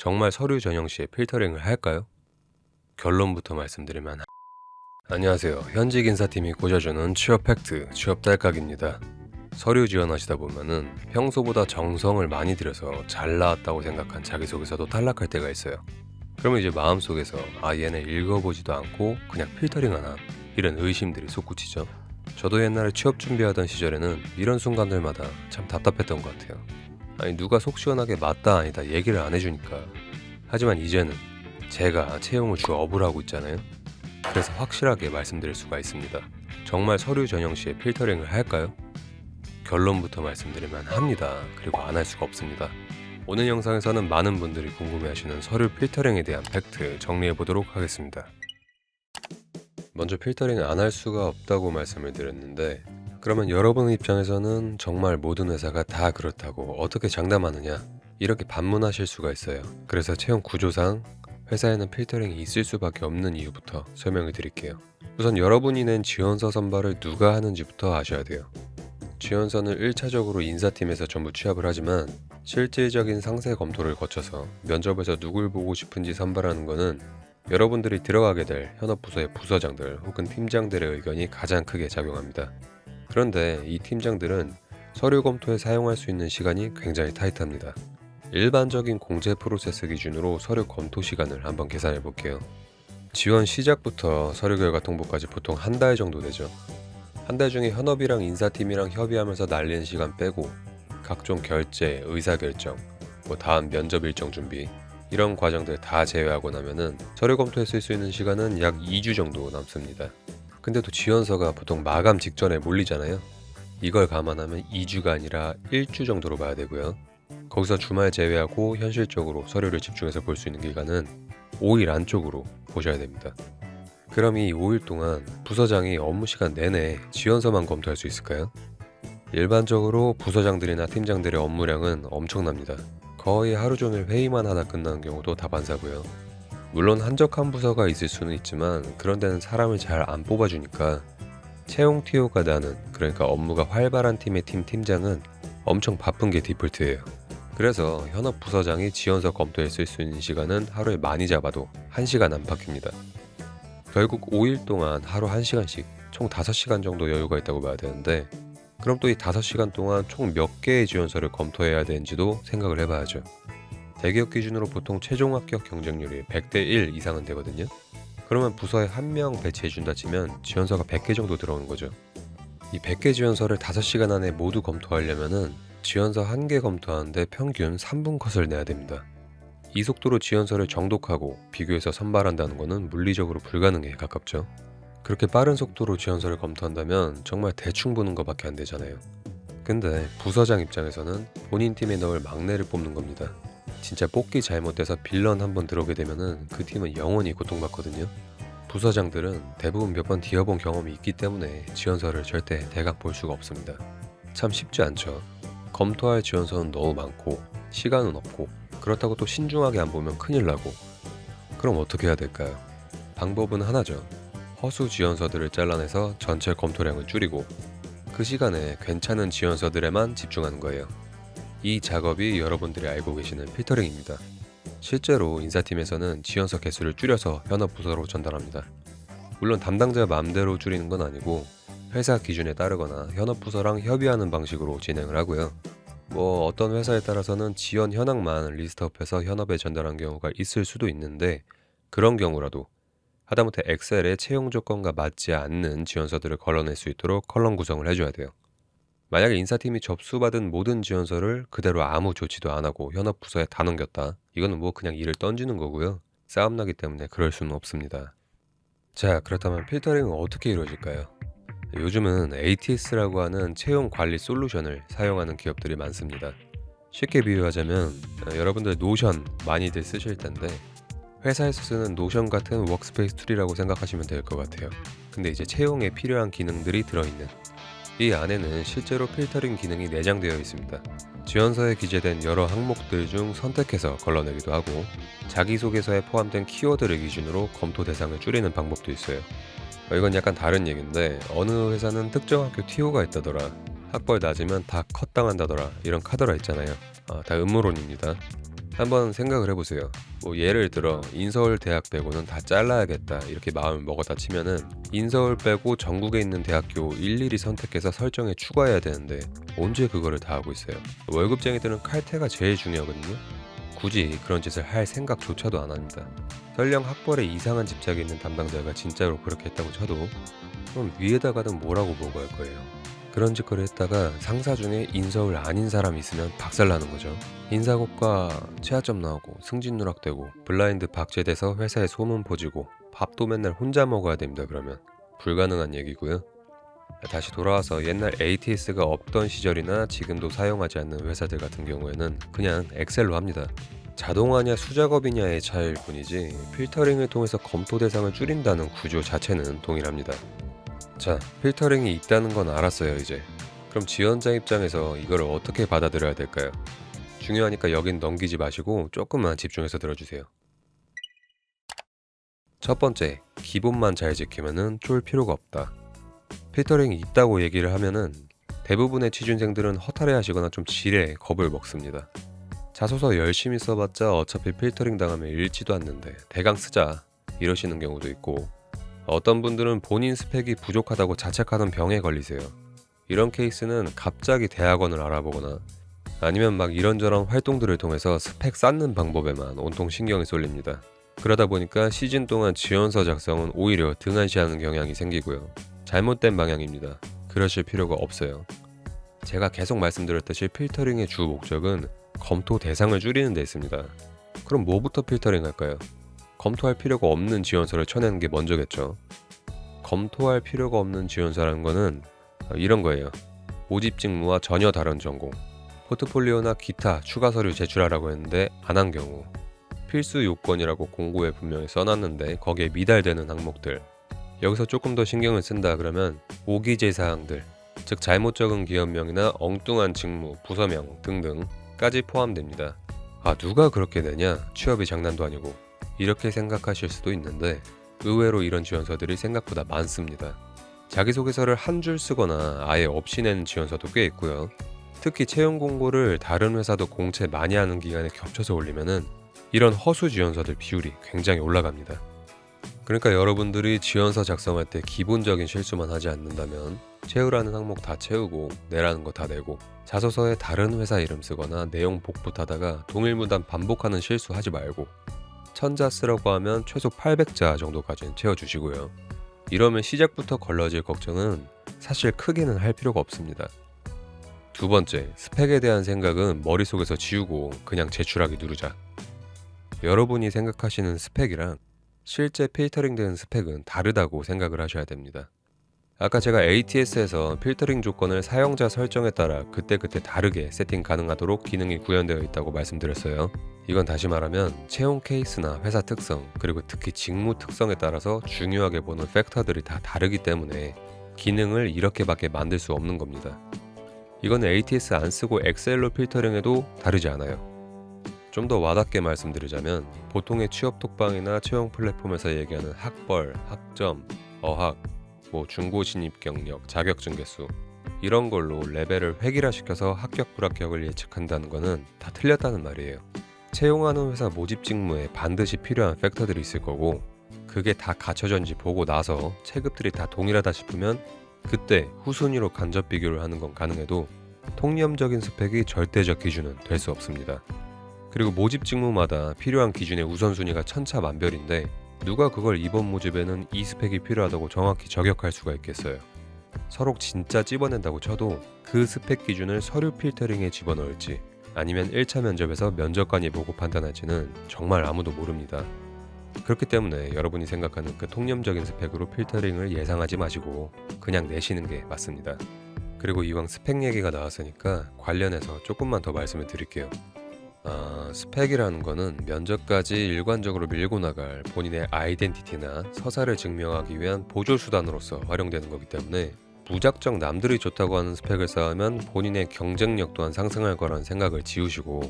정말 서류 전형 시에 필터링을 할까요? 결론부터 말씀드리면 안녕하세요. 현직 인사팀이 꽂아주는 취업 팩트, 취업 딸깍입니다. 서류 지원하시다 보면은 평소보다 정성을 많이 들여서 잘 나왔다고 생각한 자기소개서도 탈락할 때가 있어요. 그러면 이제 마음속에서 얘는 읽어보지도 않고 그냥 필터링하나 이런 의심들이 솟구치죠. 저도 옛날에 취업 준비하던 시절에는 이런 순간들마다 참 답답했던 것 같아요. 누가 속 시원하게 맞다 아니다 얘기를 안 해주니까. 하지만 이제는 제가 채용을 주 업을 하고 있잖아요. 그래서 확실하게 말씀드릴 수가 있습니다. 정말 서류 전형 시에 필터링을 할까요? 결론부터 말씀드리면 합니다. 그리고 안 할 수가 없습니다. 오늘 영상에서는 많은 분들이 궁금해하시는 서류 필터링에 대한 팩트 정리해보도록 하겠습니다. 먼저 필터링을 안 할 수가 없다고 말씀을 드렸는데, 그러면 여러분 입장에서는 정말 모든 회사가 다 그렇다고 어떻게 장담하느냐 이렇게 반문하실 수가 있어요. 그래서 채용 구조상 회사에는 필터링이 있을 수밖에 없는 이유부터 설명을 드릴게요. 우선 여러분이 낸 지원서 선발을 누가 하는지부터 아셔야 돼요. 지원서는 1차적으로 인사팀에서 전부 취합을 하지만 실질적인 상세 검토를 거쳐서 면접에서 누굴 보고 싶은지 선발하는 거는 여러분들이 들어가게 될 현업부서의 부서장들 혹은 팀장들의 의견이 가장 크게 작용합니다. 그런데 이 팀장들은 서류 검토에 사용할 수 있는 시간이 굉장히 타이트합니다. 일반적인 공제 프로세스 기준으로 서류 검토 시간을 한번 계산해 볼게요. 지원 시작부터 서류 결과 통보까지 보통 한 달 정도 되죠. 한 달 중에 현업이랑 인사팀이랑 협의하면서 날리는 시간 빼고 각종 결제, 의사결정, 다음 면접 일정 준비 이런 과정들 다 제외하고 나면은 서류 검토에 쓸 수 있는 시간은 약 2주 정도 남습니다. 근데 또 지원서가 보통 마감 직전에 몰리잖아요. 이걸 감안하면 2주가 아니라 1주 정도로 봐야 되고요. 거기서 주말 제외하고 현실적으로 서류를 집중해서 볼 수 있는 기간은 5일 안쪽으로 보셔야 됩니다. 그럼 이 5일 동안 부서장이 업무 시간 내내 지원서만 검토할 수 있을까요? 일반적으로 부서장들이나 팀장들의 업무량은 엄청납니다. 거의 하루 종일 회의만 하다 끝나는 경우도 다반사고요. 물론 한적한 부서가 있을 수는 있지만 그런 데는 사람을 잘 안 뽑아주니까 채용 TO가 나는, 그러니까 업무가 활발한 팀의 팀장은 엄청 바쁜 게 디폴트예요. 그래서 현업 부서장이 지원서 검토에 쓸 수 있는 시간은 하루에 많이 잡아도 1시간 안팎입니다. 결국 5일 동안 하루 1시간씩 총 5시간 정도 여유가 있다고 봐야 되는데, 그럼 또 이 5시간 동안 총 몇 개의 지원서를 검토해야 되는지도 생각을 해봐야죠. 대기업 기준으로 보통 최종 합격 경쟁률이 100대 1 이상은 되거든요. 그러면 부서에 1명 배치해준다 치면 지원서가 100개 정도 들어오는 거죠. 이 100개 지원서를 5시간 안에 모두 검토하려면은 지원서 1개 검토하는데 평균 3분 컷을 내야 됩니다. 이 속도로 지원서를 정독하고 비교해서 선발한다는 것은 물리적으로 불가능에 가깝죠. 그렇게 빠른 속도로 지원서를 검토한다면 정말 대충 보는 것밖에 안 되잖아요. 근데 부서장 입장에서는 본인 팀에 넣을 막내를 뽑는 겁니다. 진짜 뽑기 잘못돼서 빌런 한번 들어오게 되면은 그 팀은 영원히 고통받거든요. 부서장들은 대부분 몇 번 뒤어본 경험이 있기 때문에 지원서를 절대 대강 볼 수가 없습니다. 참 쉽지 않죠. 검토할 지원서는 너무 많고 시간은 없고, 그렇다고 또 신중하게 안 보면 큰일 나고. 그럼 어떻게 해야 될까요? 방법은 하나죠. 허수 지원서들을 잘라내서 전체 검토량을 줄이고 그 시간에 괜찮은 지원서들에만 집중하는 거예요. 이 작업이 여러분들이 알고 계시는 필터링입니다. 실제로 인사팀에서는 지원서 개수를 줄여서 현업 부서로 전달합니다. 물론 담당자 마음대로 줄이는 건 아니고 회사 기준에 따르거나 현업 부서랑 협의하는 방식으로 진행을 하고요. 어떤 회사에 따라서는 지원 현황만 리스트업해서 현업에 전달한 경우가 있을 수도 있는데, 그런 경우라도 하다못해 엑셀에 채용 조건과 맞지 않는 지원서들을 걸러낼 수 있도록 컬럼 구성을 해줘야 돼요. 만약에 인사팀이 접수받은 모든 지원서를 그대로 아무 조치도 안 하고 현업 부서에 다 넘겼다, 이거는 그냥 일을 던지는 거고요. 싸움 나기 때문에 그럴 수는 없습니다. 자, 그렇다면 필터링은 어떻게 이루어질까요? 요즘은 ATS라고 하는 채용 관리 솔루션을 사용하는 기업들이 많습니다. 쉽게 비유하자면 여러분들 노션 많이들 쓰실 텐데, 회사에서 쓰는 노션 같은 워크스페이스 툴이라고 생각하시면 될 것 같아요. 근데 이제 채용에 필요한 기능들이 들어있는, 이 안에는 실제로 필터링 기능이 내장되어 있습니다. 지원서에 기재된 여러 항목들 중 선택해서 걸러내기도 하고, 자기소개서에 포함된 키워드를 기준으로 검토 대상을 줄이는 방법도 있어요. 이건 약간 다른 얘기인데, 어느 회사는 특정 학교 TO가 있다더라, 학벌 낮으면 다 컷당한다더라, 이런 카더라 있잖아요. 다 음모론입니다. 한번 생각을 해보세요. 뭐 예를 들어 인서울 대학 빼고는 다 잘라야겠다 이렇게 마음을 먹었다 치면은 인서울 빼고 전국에 있는 대학교 일일이 선택해서 설정에 추가해야 되는데 언제 그거를 다 하고 있어요. 월급쟁이들은 칼퇴가 제일 중요하거든요. 굳이 그런 짓을 할 생각조차도 안 합니다. 설령 학벌에 이상한 집착이 있는 담당자가 진짜로 그렇게 했다고 쳐도 그럼 위에다가는 뭐라고 보고할 거예요. 그런 짓거리 했다가 상사 중에 인서울 아닌 사람이 있으면 박살나는 거죠. 인사고과 최하점 나오고 승진 누락되고 블라인드 박제돼서 회사에 소문 퍼지고 밥도 맨날 혼자 먹어야 됩니다. 그러면 불가능한 얘기고요. 다시 돌아와서 옛날 ATS가 없던 시절이나 지금도 사용하지 않는 회사들 같은 경우에는 그냥 엑셀로 합니다. 자동화냐 수작업이냐의 차이일 뿐이지 필터링을 통해서 검토 대상을 줄인다는 구조 자체는 동일합니다. 자, 필터링이 있다는 건 알았어요 이제. 그럼 지원자 입장에서 이걸 어떻게 받아들여야 될까요? 중요하니까 여긴 넘기지 마시고 조금만 집중해서 들어주세요. 첫 번째, 기본만 잘 지키면은 쫄 필요가 없다. 필터링이 있다고 얘기를 하면은 대부분의 취준생들은 허탈해 하시거나 좀 지레 겁을 먹습니다. 자소서 열심히 써봤자 어차피 필터링 당하면 읽지도 않는데 대강 쓰자 이러시는 경우도 있고, 어떤 분들은 본인 스펙이 부족하다고 자책하는 병에 걸리세요. 이런 케이스는 갑자기 대학원을 알아보거나 아니면 막 이런저런 활동들을 통해서 스펙 쌓는 방법에만 온통 신경이 쏠립니다. 그러다 보니까 시즌 동안 지원서 작성은 오히려 등한시하는 경향이 생기고요. 잘못된 방향입니다. 그러실 필요가 없어요. 제가 계속 말씀드렸듯이 필터링의 주 목적은 검토 대상을 줄이는 데 있습니다. 그럼 뭐부터 필터링 할까요? 검토할 필요가 없는 지원서를 쳐내는 게 먼저겠죠. 검토할 필요가 없는 지원서라는 거는 이런 거예요. 모집 직무와 전혀 다른 전공, 포트폴리오나 기타 추가 서류 제출하라고 했는데 안 한 경우, 필수 요건이라고 공고에 분명히 써놨는데 거기에 미달되는 항목들, 여기서 조금 더 신경을 쓴다 그러면 오기재 사항들, 즉 잘못 적은 기업명이나 엉뚱한 직무, 부서명 등등까지 포함됩니다. 아, 누가 그렇게 내냐? 취업이 장난도 아니고 이렇게 생각하실 수도 있는데 의외로 이런 지원서들이 생각보다 많습니다. 자기소개서를 한 줄 쓰거나 아예 없이 내는 지원서도 꽤 있고요. 특히 채용 공고를 다른 회사도 공채 많이 하는 기간에 겹쳐서 올리면은 이런 허수 지원서들 비율이 굉장히 올라갑니다. 그러니까 여러분들이 지원서 작성할 때 기본적인 실수만 하지 않는다면 채우라는 항목 다 채우고 내라는 거 다 내고 자소서에 다른 회사 이름 쓰거나 내용 복붙하다가 동일무단 반복하는 실수 하지 말고 천자 쓰라고 하면 최소 800자 정도까지는 채워주시고요. 이러면 시작부터 걸러질 걱정은 사실 크게는 할 필요가 없습니다. 두 번째, 스펙에 대한 생각은 머릿속에서 지우고 그냥 제출하기 누르자. 여러분이 생각하시는 스펙이랑 실제 필터링된 스펙은 다르다고 생각을 하셔야 됩니다. 아까 제가 ATS에서 필터링 조건을 사용자 설정에 따라 그때그때 다르게 세팅 가능하도록 기능이 구현되어 있다고 말씀드렸어요. 이건 다시 말하면 채용 케이스나 회사 특성, 그리고 특히 직무 특성에 따라서 중요하게 보는 팩터들이 다 다르기 때문에 기능을 이렇게밖에 만들 수 없는 겁니다. 이건 ATS 안 쓰고 엑셀로 필터링해도 다르지 않아요. 좀 더 와닿게 말씀드리자면 보통의 취업 톡방이나 채용 플랫폼에서 얘기하는 학벌, 학점, 어학, 중고 진입 경력, 자격증 개수 이런 걸로 레벨을 획일화시켜서 합격 불합격을 예측한다는 거는 다 틀렸다는 말이에요. 채용하는 회사 모집 직무에 반드시 필요한 팩터들이 있을 거고 그게 다 갖춰졌는지 보고 나서 체급들이 다 동일하다 싶으면 그때 후순위로 간접 비교를 하는 건 가능해도 통념적인 스펙이 절대적 기준은 될 수 없습니다. 그리고 모집 직무마다 필요한 기준의 우선순위가 천차만별인데 누가 그걸 이번 모집에는 이 스펙이 필요하다고 정확히 저격할 수가 있겠어요. 서로 진짜 찝어낸다고 쳐도 그 스펙 기준을 서류 필터링에 집어넣을지 아니면 1차 면접에서 면접관이 보고 판단할지는 정말 아무도 모릅니다. 그렇기 때문에 여러분이 생각하는 그 통념적인 스펙으로 필터링을 예상하지 마시고 그냥 내시는 게 맞습니다. 그리고 이왕 스펙 얘기가 나왔으니까 관련해서 조금만 더 말씀을 드릴게요. 스펙이라는 거는 면접까지 일관적으로 밀고 나갈 본인의 아이덴티티나 서사를 증명하기 위한 보조수단으로서 활용되는 거기 때문에 무작정 남들이 좋다고 하는 스펙을 쌓으면 본인의 경쟁력 또한 상승할 거란 생각을 지우시고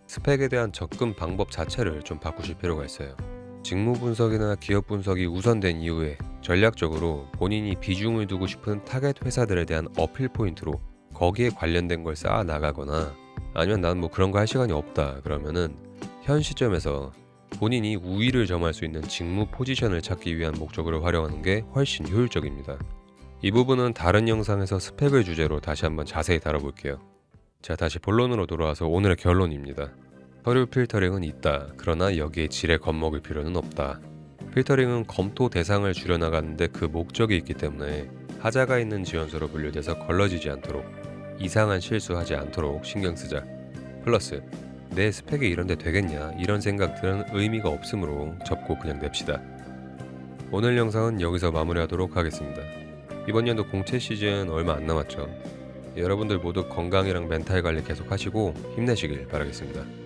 스펙에 대한 접근 방법 자체를 좀 바꾸실 필요가 있어요. 직무 분석이나 기업 분석이 우선된 이후에 전략적으로 본인이 비중을 두고 싶은 타겟 회사들에 대한 어필 포인트로 거기에 관련된 걸 쌓아 나가거나 아니면 난 그런 거 할 시간이 없다 그러면은 현 시점에서 본인이 우위를 점할 수 있는 직무 포지션을 찾기 위한 목적으로 활용하는 게 훨씬 효율적입니다. 이 부분은 다른 영상에서 스펙을 주제로 다시 한번 자세히 다뤄볼게요. 자, 다시 본론으로 돌아와서 오늘의 결론입니다. 서류 필터링은 있다. 그러나 여기에 지레 겁먹을 필요는 없다. 필터링은 검토 대상을 줄여나가는데 그 목적이 있기 때문에 하자가 있는 지원서로 분류돼서 걸러지지 않도록, 이상한 실수하지 않도록 신경 쓰자. 플러스 내 스펙이 이런데 되겠냐 이런 생각들은 의미가 없으므로 접고 그냥 냅시다. 오늘 영상은 여기서 마무리하도록 하겠습니다. 이번 연도 공채 시즌 얼마 안 남았죠. 여러분들 모두 건강이랑 멘탈 관리 계속 하시고 힘내시길 바라겠습니다.